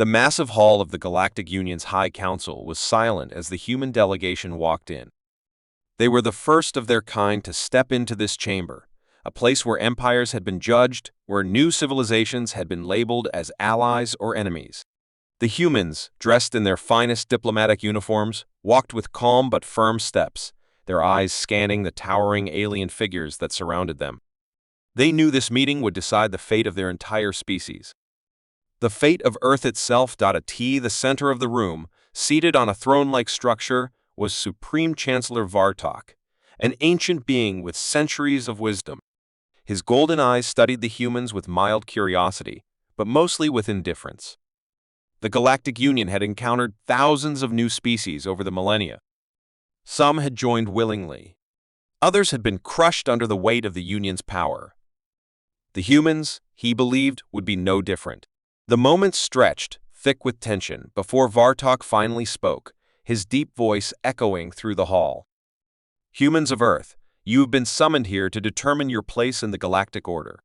The massive hall of the Galactic Union's High Council was silent as the human delegation walked in. They were the first of their kind to step into this chamber, a place where empires had been judged, where new civilizations had been labeled as allies or enemies. The humans, dressed in their finest diplomatic uniforms, walked with calm but firm steps, their eyes scanning the towering alien figures that surrounded them. They knew this meeting would decide the fate of their entire species. The fate of Earth itself. At the center of the room, seated on a throne-like structure, was Supreme Chancellor Vartok, an ancient being with centuries of wisdom. His golden eyes studied the humans with mild curiosity, but mostly with indifference. The Galactic Union had encountered thousands of new species over the millennia. Some had joined willingly. Others had been crushed under the weight of the Union's power. The humans, he believed, would be no different. The moment stretched, thick with tension, before Vartok finally spoke, his deep voice echoing through the hall. Humans of Earth, you have been summoned here to determine your place in the galactic order.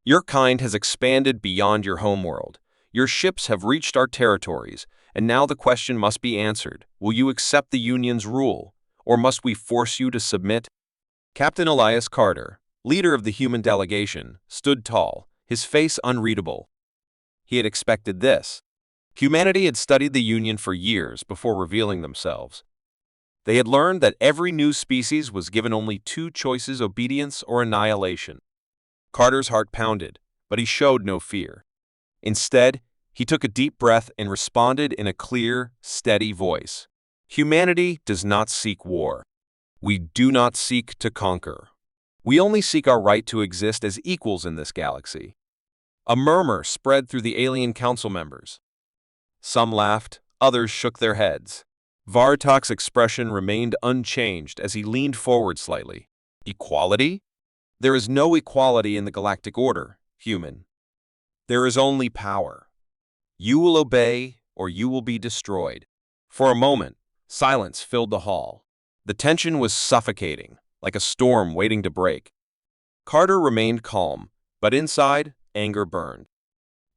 Your kind has expanded beyond your homeworld. Your ships have reached our territories, and now the question must be answered. Will you accept the Union's rule, or must we force you to submit? Captain Elias Carter, leader of the human delegation, stood tall, his face unreadable. He had expected this. Humanity had studied the Union for years before revealing themselves. They had learned that every new species was given only two choices: obedience or annihilation. Carter's heart pounded, but he showed no fear. Instead, he took a deep breath and responded in a clear, steady voice. Humanity does not seek war. We do not seek to conquer. We only seek our right to exist as equals in this galaxy. A murmur spread through the alien council members. Some laughed, others shook their heads. Vartok's expression remained unchanged as he leaned forward slightly. Equality? There is no equality in the galactic order, human. There is only power. You will obey, or you will be destroyed. For a moment, silence filled the hall. The tension was suffocating, like a storm waiting to break. Carter remained calm, but inside, anger burned.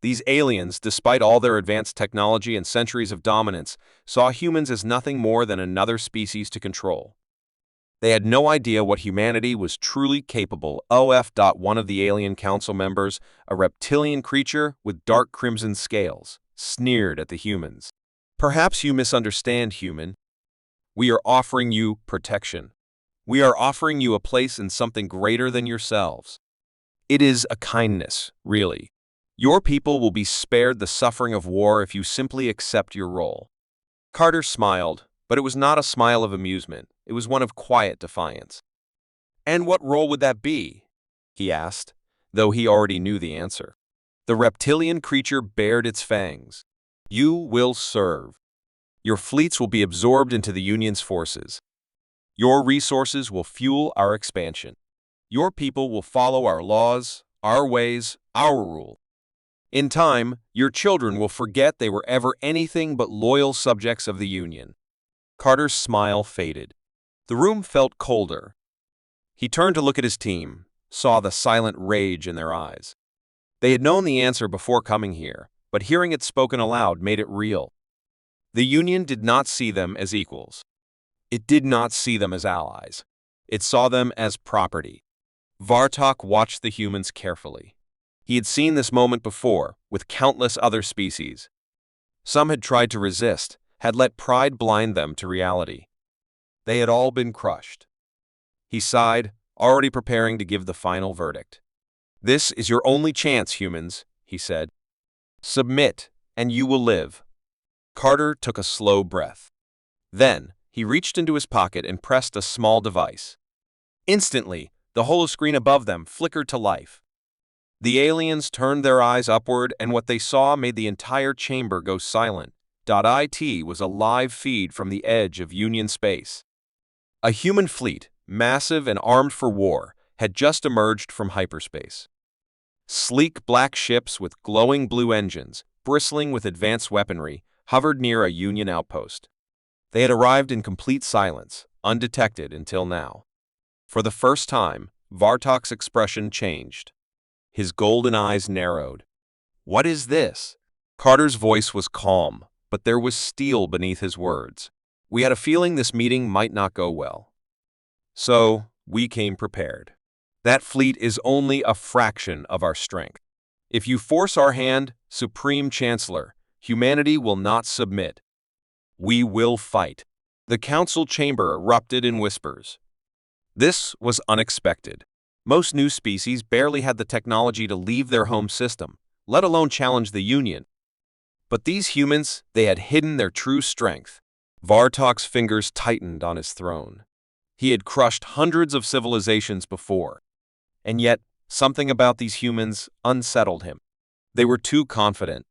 These aliens, despite all their advanced technology and centuries of dominance, saw humans as nothing more than another species to control. They had no idea what humanity was truly capable of. One of the alien council members, a reptilian creature with dark crimson scales, sneered at the humans. Perhaps you misunderstand, human. We are offering you protection. We are offering you a place in something greater than yourselves. It is a kindness, really. Your people will be spared the suffering of war if you simply accept your role. Carter smiled, but it was not a smile of amusement. It was one of quiet defiance. And what role would that be? He asked, though he already knew the answer. The reptilian creature bared its fangs. You will serve. Your fleets will be absorbed into the Union's forces. Your resources will fuel our expansion. Your people will follow our laws, our ways, our rule. In time, your children will forget they were ever anything but loyal subjects of the Union. Carter's smile faded. The room felt colder. He turned to look at his team, saw the silent rage in their eyes. They had known the answer before coming here, but hearing it spoken aloud made it real. The Union did not see them as equals. It did not see them as allies. It saw them as property. Vartok watched the humans carefully. He had seen this moment before, with countless other species. Some had tried to resist, had let pride blind them to reality. They had all been crushed. He sighed, already preparing to give the final verdict. This is your only chance, humans, he said. Submit, and you will live. Carter took a slow breath. Then, he reached into his pocket and pressed a small device. Instantly, the holoscreen above them flickered to life. The aliens turned their eyes upward, and what they saw made the entire chamber go silent. It was a live feed from the edge of Union space. A human fleet, massive and armed for war, had just emerged from hyperspace. Sleek black ships with glowing blue engines, bristling with advanced weaponry, hovered near a Union outpost. They had arrived in complete silence, undetected until now. For the first time, Vartok's expression changed. His golden eyes narrowed. What is this? Carter's voice was calm, but there was steel beneath his words. We had a feeling this meeting might not go well. So, we came prepared. That fleet is only a fraction of our strength. If you force our hand, Supreme Chancellor, humanity will not submit. We will fight. The council chamber erupted in whispers. This was unexpected. Most new species barely had the technology to leave their home system, let alone challenge the Union. But these humans, they had hidden their true strength. Vartok's fingers tightened on his throne. He had crushed hundreds of civilizations before. And yet, something about these humans unsettled him. They were too confident,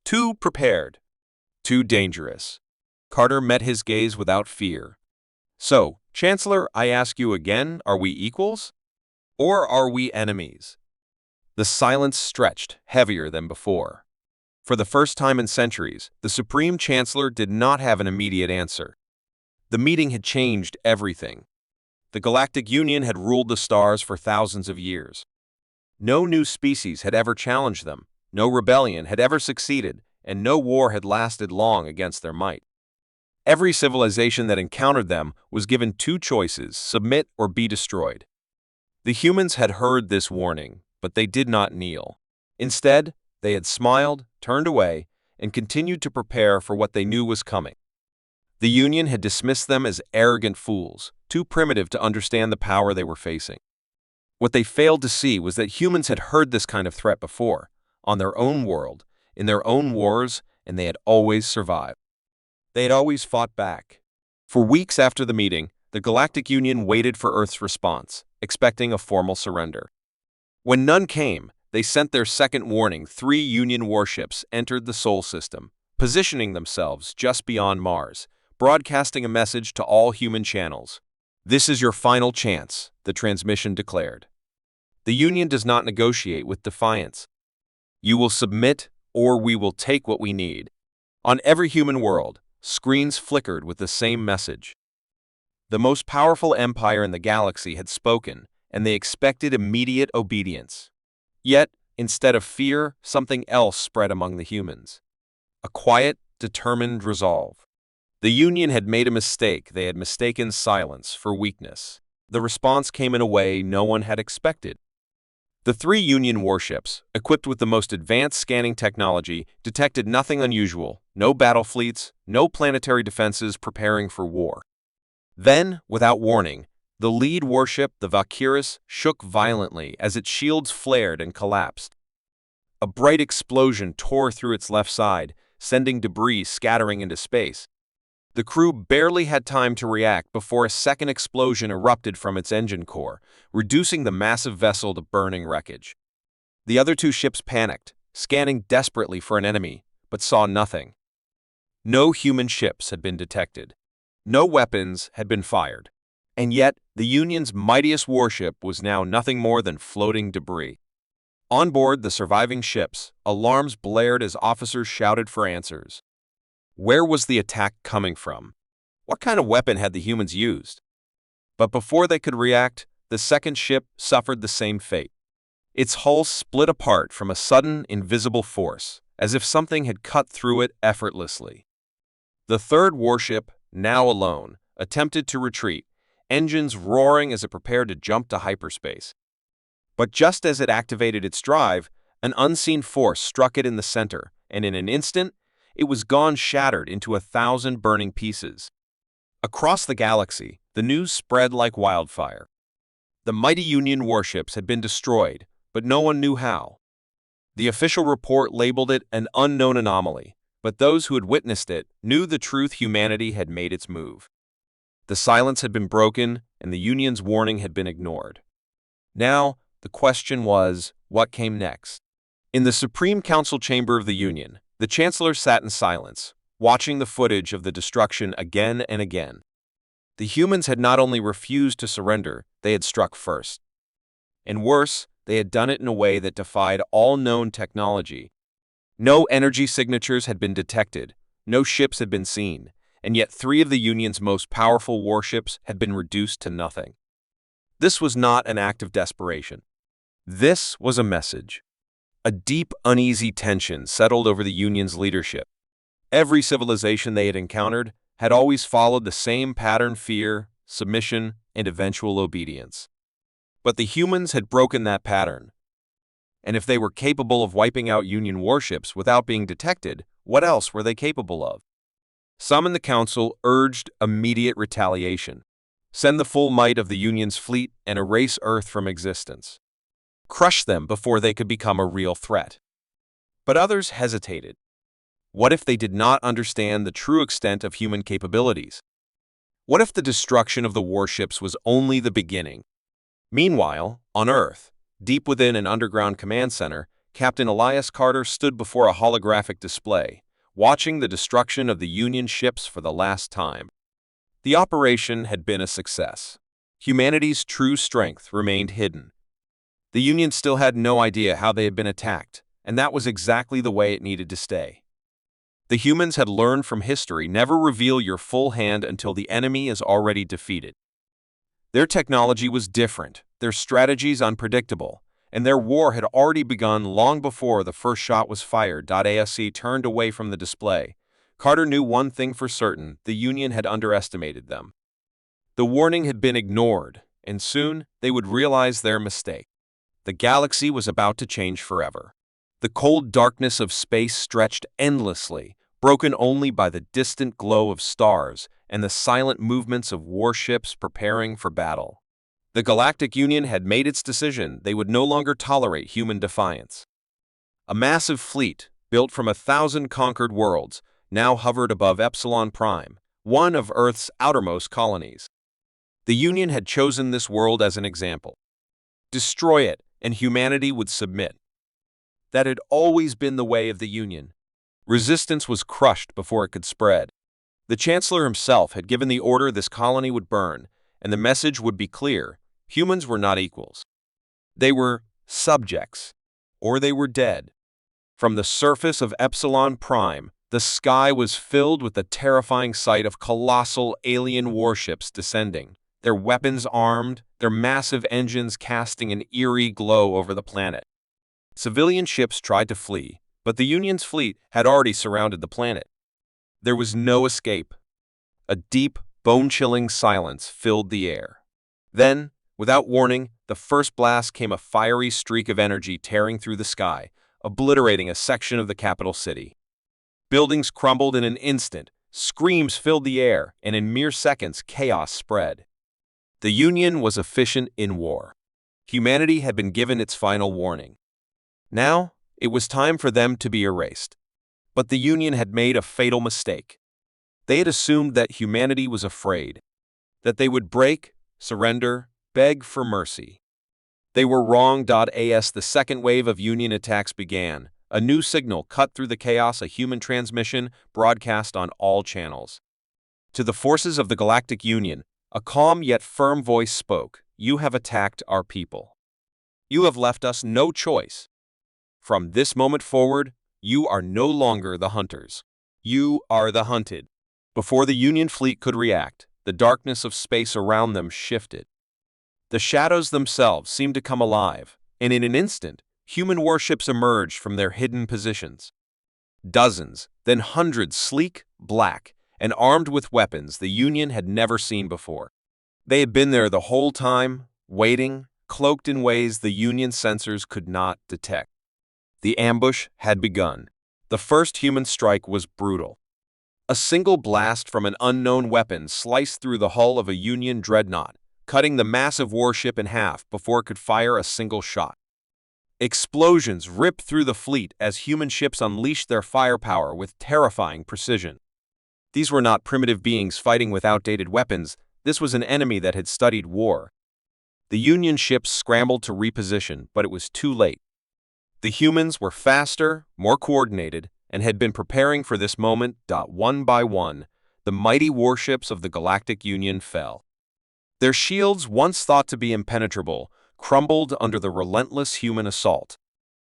too prepared, too dangerous. Carter met his gaze without fear. So, Chancellor, I ask you again, are we equals? Or are we enemies? The silence stretched, heavier than before. For the first time in centuries, the Supreme Chancellor did not have an immediate answer. The meeting had changed everything. The Galactic Union had ruled the stars for thousands of years. No new species had ever challenged them, no rebellion had ever succeeded, and no war had lasted long against their might. Every civilization that encountered them was given two choices: submit or be destroyed. The humans had heard this warning, but they did not kneel. Instead, they had smiled, turned away, and continued to prepare for what they knew was coming. The Union had dismissed them as arrogant fools, too primitive to understand the power they were facing. What they failed to see was that humans had heard this kind of threat before, on their own world, in their own wars, and they had always survived. They had always fought back. For weeks after the meeting, the Galactic Union waited for Earth's response, expecting a formal surrender. When none came, they sent their second warning. 3 Union warships entered the Sol system, positioning themselves just beyond Mars, broadcasting a message to all human channels. This is your final chance, the transmission declared. The Union does not negotiate with defiance. You will submit, or we will take what we need. On every human world, screens flickered with the same message. The most powerful empire in the galaxy had spoken, and they expected immediate obedience. Yet, instead of fear, something else spread among the humans. A quiet, determined resolve. The Union had made a mistake. They had mistaken silence for weakness. The response came in a way no one had expected. The 3 Union warships, equipped with the most advanced scanning technology, detected nothing unusual: no battle fleets, no planetary defenses preparing for war. Then, without warning, the lead warship, the Valkyris, shook violently as its shields flared and collapsed. A bright explosion tore through its left side, sending debris scattering into space. The crew barely had time to react before a second explosion erupted from its engine core, reducing the massive vessel to burning wreckage. The other 2 ships panicked, scanning desperately for an enemy, but saw nothing. No human ships had been detected. No weapons had been fired. And yet, the Union's mightiest warship was now nothing more than floating debris. On board the surviving ships, alarms blared as officers shouted for answers. Where was the attack coming from? What kind of weapon had the humans used? But before they could react, the second ship suffered the same fate. Its hull split apart from a sudden, invisible force, as if something had cut through it effortlessly. The third warship, now alone, attempted to retreat, engines roaring as it prepared to jump to hyperspace. But just as it activated its drive, an unseen force struck it in the center, and in an instant, it was gone, shattered into 1,000 burning pieces. Across the galaxy, the news spread like wildfire. The mighty Union warships had been destroyed, but no one knew how. The official report labeled it an unknown anomaly, but those who had witnessed it knew the truth: humanity had made its move. The silence had been broken, and the Union's warning had been ignored. Now, the question was, what came next? In the Supreme Council chamber of the Union, the Chancellor sat in silence, watching the footage of the destruction again and again. The humans had not only refused to surrender, they had struck first. And worse, they had done it in a way that defied all known technology. No energy signatures had been detected, no ships had been seen, and yet 3 of the Union's most powerful warships had been reduced to nothing. This was not an act of desperation. This was a message. A deep, uneasy tension settled over the Union's leadership. Every civilization they had encountered had always followed the same pattern: fear, submission, and eventual obedience. But the humans had broken that pattern. And if they were capable of wiping out Union warships without being detected, what else were they capable of? Some in the Council urged immediate retaliation. Send the full might of the Union's fleet and erase Earth from existence. Crush them before they could become a real threat. But others hesitated. What if they did not understand the true extent of human capabilities? What if the destruction of the warships was only the beginning? Meanwhile, on Earth, deep within an underground command center, Captain Elias Carter stood before a holographic display, watching the destruction of the Union ships for the last time. The operation had been a success. Humanity's true strength remained hidden. The Union still had no idea how they had been attacked, and that was exactly the way it needed to stay. The humans had learned from history: never reveal your full hand until the enemy is already defeated. Their technology was different, their strategies unpredictable, and their war had already begun long before the first shot was fired. ASC turned away from the display. Carter knew one thing for certain: the Union had underestimated them. The warning had been ignored, and soon they would realize their mistake. The galaxy was about to change forever. The cold darkness of space stretched endlessly, broken only by the distant glow of stars and the silent movements of warships preparing for battle. The Galactic Union had made its decision: they would no longer tolerate human defiance. A massive fleet, built from 1,000 conquered worlds, now hovered above Epsilon Prime, one of Earth's outermost colonies. The Union had chosen this world as an example. Destroy it, and humanity would submit. That had always been the way of the Union. Resistance was crushed before it could spread. The Chancellor himself had given the order this colony would burn, and the message would be clear: humans were not equals. They were subjects, or they were dead. From the surface of Epsilon Prime, the sky was filled with the terrifying sight of colossal alien warships descending, their weapons armed, their massive engines casting an eerie glow over the planet. Civilian ships tried to flee, but the Union's fleet had already surrounded the planet. There was no escape. A deep, bone-chilling silence filled the air. Then, without warning, the first blast came: a fiery streak of energy tearing through the sky, obliterating a section of the capital city. Buildings crumbled in an instant, screams filled the air, and in mere seconds chaos spread. The Union was efficient in war. Humanity had been given its final warning. Now, it was time for them to be erased. But the Union had made a fatal mistake. They had assumed that humanity was afraid, that they would break, surrender, beg for mercy. They were wrong. As the second wave of Union attacks began, a new signal cut through the chaos: a human transmission broadcast on all channels. To the forces of the Galactic Union, a calm yet firm voice spoke: "You have attacked our people. You have left us no choice. From this moment forward, you are no longer the hunters. You are the hunted." Before the Union fleet could react, the darkness of space around them shifted. The shadows themselves seemed to come alive, and in an instant, human warships emerged from their hidden positions. Dozens, then hundreds, sleek, black, and armed with weapons the Union had never seen before. They had been there the whole time, waiting, cloaked in ways the Union sensors could not detect. The ambush had begun. The first human strike was brutal. A single blast from an unknown weapon sliced through the hull of a Union dreadnought, cutting the massive warship in half before it could fire a single shot. Explosions ripped through the fleet as human ships unleashed their firepower with terrifying precision. These were not primitive beings fighting with outdated weapons. This was an enemy that had studied war. The Union ships scrambled to reposition, but it was too late. The humans were faster, more coordinated, and had been preparing for this moment. One by one, the mighty warships of the Galactic Union fell. Their shields, once thought to be impenetrable, crumbled under the relentless human assault.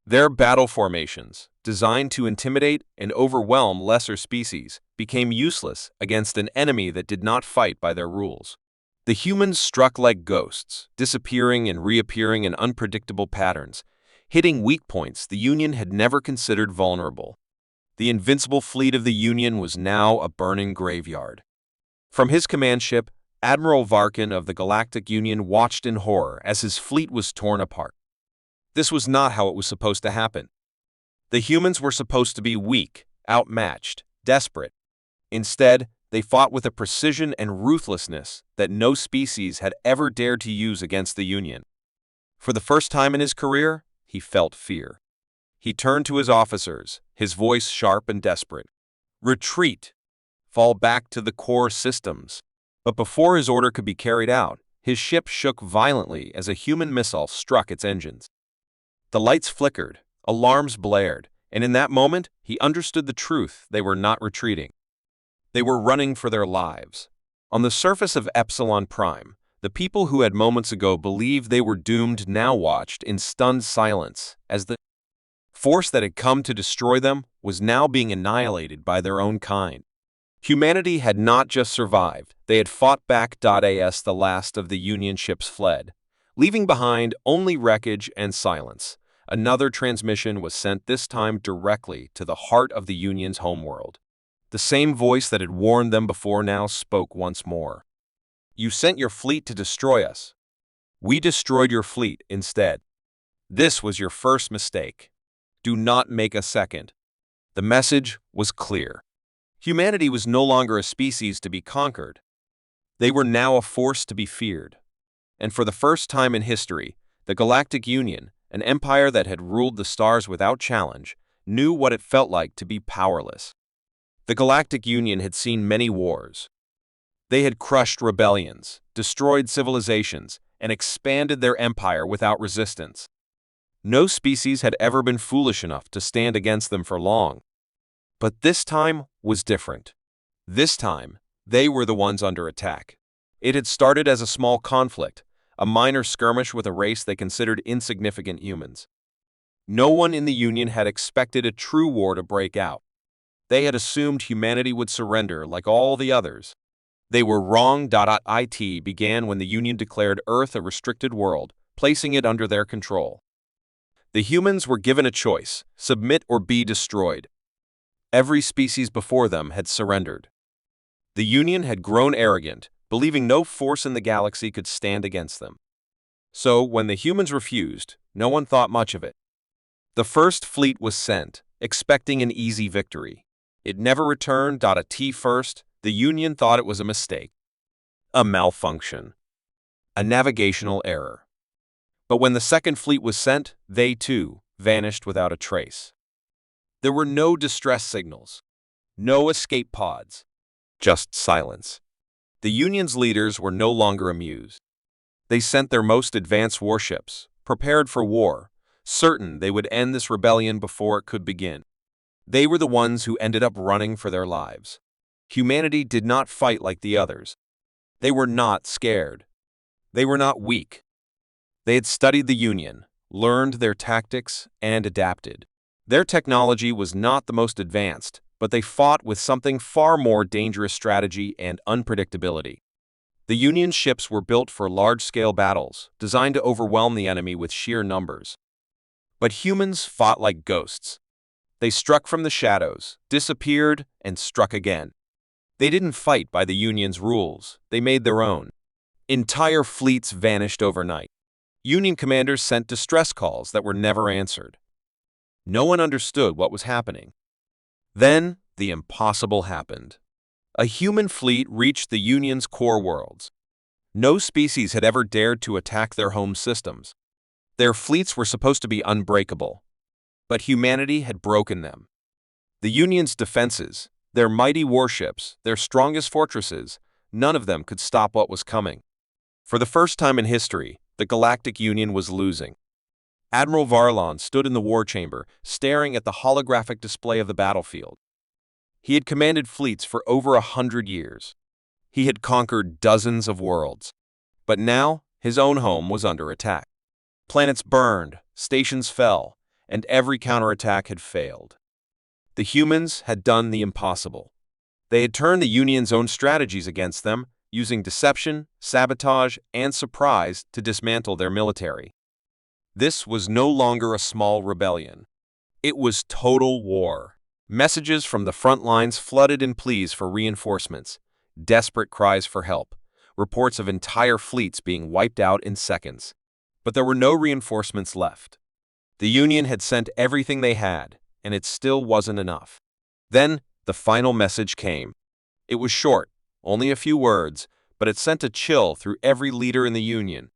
Their battle formations, designed to intimidate and overwhelm lesser species, became useless against an enemy that did not fight by their rules. The humans struck like ghosts, disappearing and reappearing in unpredictable patterns, hitting weak points the Union had never considered vulnerable. The invincible fleet of the Union was now a burning graveyard. From his command ship, Admiral Varkin of the Galactic Union watched in horror as his fleet was torn apart. This was not how it was supposed to happen. The humans were supposed to be weak, outmatched, desperate. Instead, they fought with a precision and ruthlessness that no species had ever dared to use against the Union. For the first time in his career, he felt fear. He turned to his officers, his voice sharp and desperate. "Retreat! Fall back to the core systems." But before his order could be carried out, his ship shook violently as a human missile struck its engines. The lights flickered, alarms blared, and in that moment, he understood the truth: they were not retreating. They were running for their lives. On the surface of Epsilon Prime, the people who had moments ago believed they were doomed now watched in stunned silence as the force that had come to destroy them was now being annihilated by their own kind. Humanity had not just survived, they had fought back. As the last of the Union ships fled, leaving behind only wreckage and silence, another transmission was sent, this time directly to the heart of the Union's homeworld. The same voice that had warned them before now spoke once more. "You sent your fleet to destroy us. We destroyed your fleet instead. This was your first mistake. Do not make a second." The message was clear. Humanity was no longer a species to be conquered. They were now a force to be feared. And for the first time in history, the Galactic Union, an empire that had ruled the stars without challenge, knew what it felt like to be powerless. The Galactic Union had seen many wars. They had crushed rebellions, destroyed civilizations, and expanded their empire without resistance. No species had ever been foolish enough to stand against them for long. But this time was different. This time, they were the ones under attack. It had started as a small conflict, a minor skirmish with a race they considered insignificant humans. No one in the Union had expected a true war to break out. They had assumed humanity would surrender like all the others. They were wrong. It began when the Union declared Earth a restricted world, placing it under their control. The humans were given a choice: submit or be destroyed. Every species before them had surrendered. The Union had grown arrogant, believing no force in the galaxy could stand against them. So, when the humans refused, no one thought much of it. The first fleet was sent, expecting an easy victory. It never returned. At first, the Union thought it was a mistake, a malfunction, a navigational error. But when the second fleet was sent, they too vanished without a trace. There were no distress signals, no escape pods, just silence. The Union's leaders were no longer amused. They sent their most advanced warships, prepared for war, certain they would end this rebellion before it could begin. They were the ones who ended up running for their lives. Humanity did not fight like the others. They were not scared. They were not weak. They had studied the Union, learned their tactics, and adapted. Their technology was not the most advanced, but they fought with something far more dangerous: strategy and unpredictability. The Union ships were built for large-scale battles, designed to overwhelm the enemy with sheer numbers. But humans fought like ghosts. They struck from the shadows, disappeared, and struck again. They didn't fight by the Union's rules, they made their own. Entire fleets vanished overnight. Union commanders sent distress calls that were never answered. No one understood what was happening. Then, the impossible happened. A human fleet reached the Union's core worlds. No species had ever dared to attack their home systems. Their fleets were supposed to be unbreakable. But humanity had broken them. The Union's defenses, their mighty warships, their strongest fortresses, none of them could stop what was coming. For the first time in history, the Galactic Union was losing. Admiral Varlon stood in the war chamber, staring at the holographic display of the battlefield. He had commanded fleets for over 100 years. He had conquered dozens of worlds. But now, his own home was under attack. Planets burned, stations fell, and every counterattack had failed. The humans had done the impossible. They had turned the Union's own strategies against them, using deception, sabotage, and surprise to dismantle their military. This was no longer a small rebellion. It was total war. Messages from the front lines flooded in pleas for reinforcements, desperate cries for help, reports of entire fleets being wiped out in seconds. But there were no reinforcements left. The Union had sent everything they had, and it still wasn't enough. Then, the final message came. It was short, only a few words, but it sent a chill through every leader in the Union.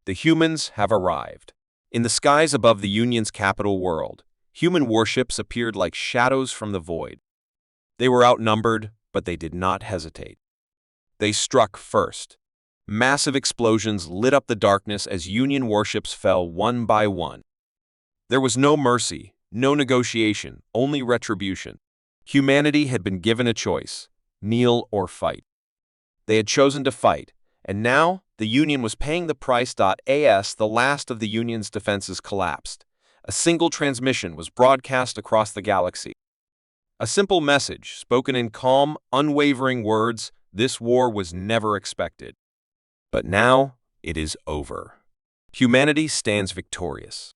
The humans have arrived. In the skies above the Union's capital world, human warships appeared like shadows from the void. They were outnumbered, but they did not hesitate. They struck first. Massive explosions lit up the darkness as Union warships fell one by one. There was no mercy, no negotiation, only retribution. Humanity had been given a choice: kneel or fight. They had chosen to fight, and now the Union was paying the price. As the last of the Union's defenses collapsed, a single transmission was broadcast across the galaxy. A simple message, spoken in calm, unwavering words: this war was never expected. But now it is over. Humanity stands victorious.